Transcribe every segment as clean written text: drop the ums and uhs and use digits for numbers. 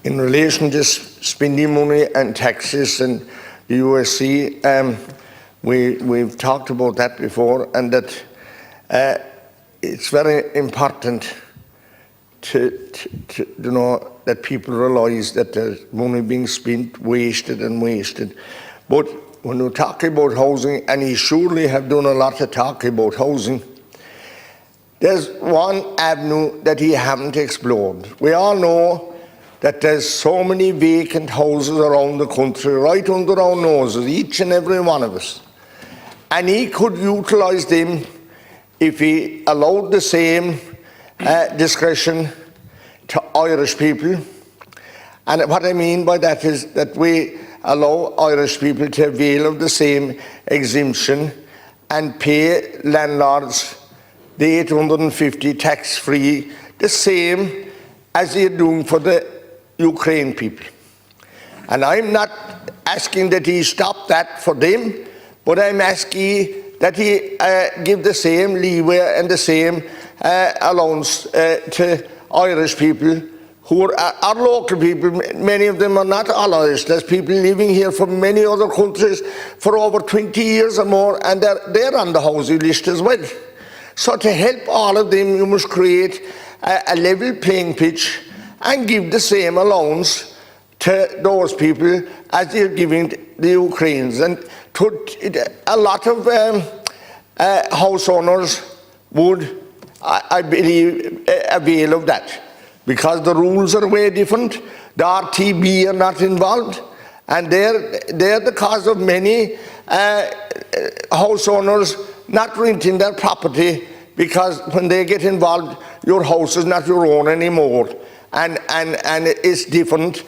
in relation to spending money and taxes and the USC, we've talked about that before, and that it's very important to know that people realise that there's money being spent, wasted. But when we talk about housing, and he surely have done a lot of talking about housing, there's one avenue that he haven't explored. We all know that there's so many vacant houses around the country, right under our noses, each and every one of us. And he could utilise them if he allowed the same discretion to Irish people. And what I mean by that is that we allow Irish people to avail of the same exemption and pay landlords the 850 tax-free, the same as they're doing for the Ukraine people. And I'm not asking that he stop that for them, but I'm asking that he give the same leeway and the same allowance to Irish people who are local people. Many of them are not all Irish. There's people living here from many other countries for over 20 years or more, and they're on the housing list as well. So to help all of them, you must create a level playing pitch and give the same allowance to those people as they're giving the Ukrainians. And a lot of house owners would, I believe, avail of that, because the rules are way different. The RTB are not involved, and they're the cause of many house owners not renting their property, because when they get involved, your house is not your own anymore, and it's different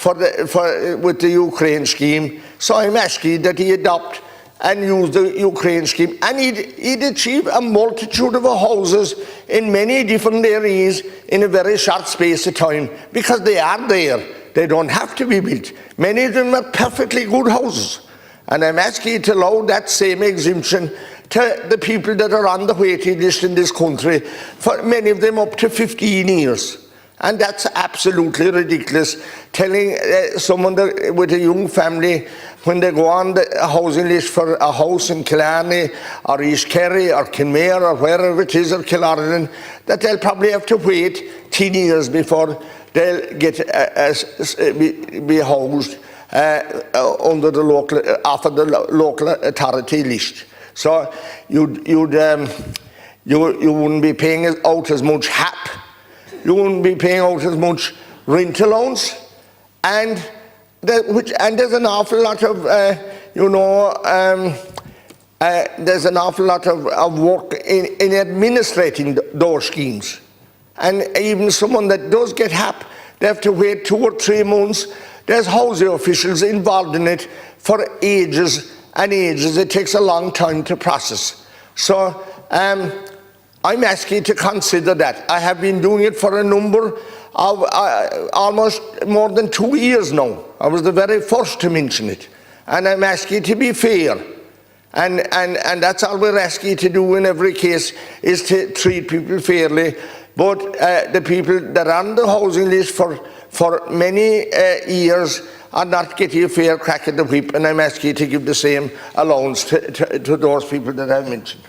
with the Ukraine scheme. So I'm asking that he adopt and use the Ukraine scheme, and he'd achieve a multitude of houses in many different areas in a very short space of time, because they are there. They don't have to be built. Many of them are perfectly good houses. And I'm asking you to allow that same exemption to the people that are on the waiting list in this country, for many of them up to 15 years. And that's absolutely ridiculous, telling someone with a young family, when they go on the housing list for a house in Killarney or East Kerry or Kenmare or wherever it is, or Killarney, that they'll probably have to wait 10 years before they'll get be housed under the local, off of the local authority list. So you wouldn't be paying out as much HAP, you wouldn't be paying out as much rent allowance, and there's an awful lot of there's an awful lot of work in administrating those schemes. And even someone that does get HAP, they have to wait 2 or 3 months. There's housing officials involved in it for ages and ages. It takes a long time to process. So I'm asking you to consider that. I have been doing it for a number of almost more than 2 years now. I was the very first to mention it. And I'm asking you to be fair. And that's all we're asking you to do in every case, is to treat people fairly. But the people that are on the housing list for many years are not getting a fair crack at the whip, and I'm asking you to give the same allowance to those people that I've mentioned.